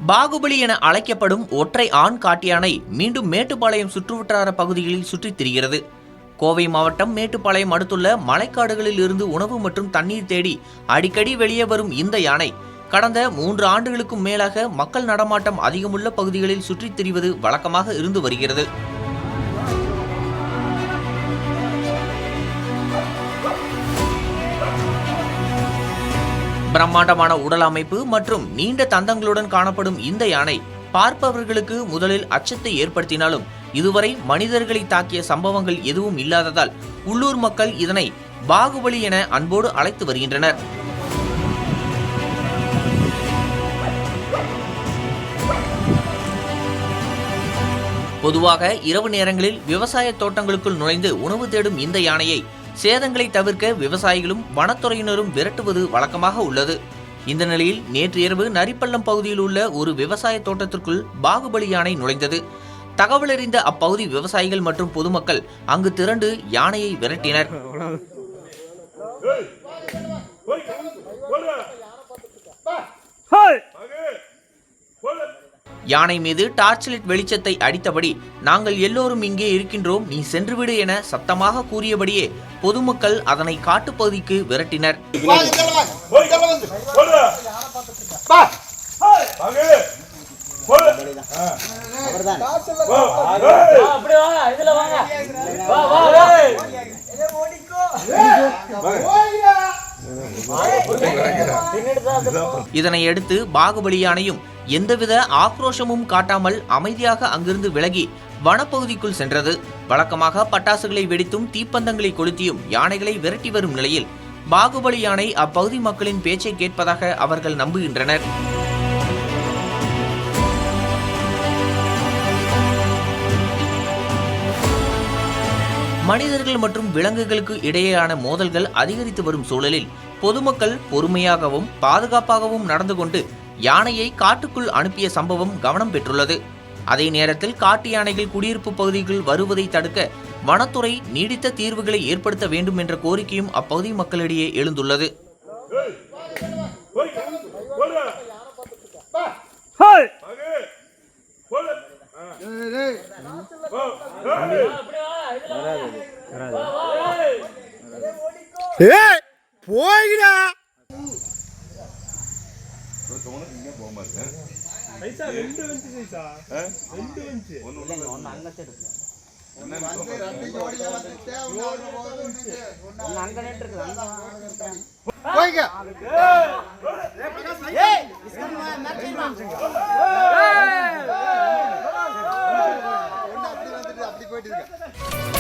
பாகுபலி என அழைக்கப்படும் ஒற்றை ஆண் காட்டு யானை மீண்டும் மேட்டுப்பாளையம் சுற்றுவட்டார பகுதிகளில் சுற்றித் திரிகிறது. கோவை மாவட்டம் மேட்டுப்பாளையம் அடுத்துள்ள மலைக்காடுகளில் இருந்து உணவு மற்றும் தண்ணீர் தேடி அடிக்கடி வெளியே வரும் இந்த யானை கடந்த 3 ஆண்டுகளுக்கும் மேலாக மக்கள் நடமாட்டம் அதிகமுள்ள பகுதிகளில் சுற்றித் திரிவது வழக்கமாக இருந்து வருகிறது. பிரம்மாண்டமான உடல் அமைப்பு மற்றும் நீண்ட தந்தங்களுடன் காணப்படும் இந்த யானை பார்ப்பவர்களுக்கு முதலில் அச்சத்தை ஏற்படுத்தினாலும் இதுவரை மனிதர்களை தாக்கிய சம்பவங்கள் எதுவும் இல்லாததால் உள்ளூர் மக்கள் இதனை பாகுபலி என அன்போடு அழைத்து வருகின்றனர். பொதுவாக இரவு நேரங்களில் விவசாய தோட்டங்களுக்குள் நுழைந்து உணவு தேடும் இந்த யானையை சேதங்களை தவிர்க்க விவசாயிகளும் வனத்துறையினரும் விரட்டுவது வழக்கமாக உள்ளது. இந்த நிலையில் நேற்று இரவு நரிப்பள்ளம் பகுதியில் உள்ள ஒரு விவசாய தோட்டத்திற்குள் பாகுபலி யானை நுழைந்தது. தகவல் அறிந்த அப்பகுதி விவசாயிகள் மற்றும் பொதுமக்கள் அங்கு திரண்டு யானையை விரட்டினர். யானை மீது டார்ச் லைட் வெளிச்சத்தை அடித்தபடி நாங்கள் எல்லோரும் இங்கே இருக்கின்றோம், நீ சென்றுவிடு என சத்தமாக கூறியபடியே பொதுமக்கள் அதனை காட்டுப்பகுதிக்கு விரட்டினர். இதனையடுத்து பாகுபலி யானையும் எந்தவித ஆக்ரோஷமும் காட்டாமல் அமைதியாக அங்கிருந்து விலகி வனப்பகுதிக்குள் சென்றது. வழக்கமாக பட்டாசுகளை வெடித்தும் தீப்பந்தங்களை கொளுத்தியும் யானைகளை விரட்டி வரும் நிலையில் பாகுபலி யானை அப்பகுதி மக்களின் பேச்சை கேட்பதாக அவர்கள் நம்புகின்றனர். மனிதர்கள் மற்றும் விலங்குகளுக்கு இடையேயான மோதல்கள் அதிகரித்து வரும் சூழலில் பொதுமக்கள் பொறுமையாகவும் பாதுகாப்பாகவும் நடந்து கொண்டு யானையை காட்டுக்குள் அனுப்பிய சம்பவம் கவனம் பெற்றுள்ளது. அதே நேரத்தில் காட்டு யானைகள் குடியிருப்பு பகுதிக்குள் வருவதை தடுக்க வனத்துறை நீடித்த தீர்வுகளை ஏற்படுத்த வேண்டும் என்ற கோரிக்கையும் அப்பகுதி மக்களிடையே எழுந்துள்ளது. அப்படி போயிட்டு இருக்க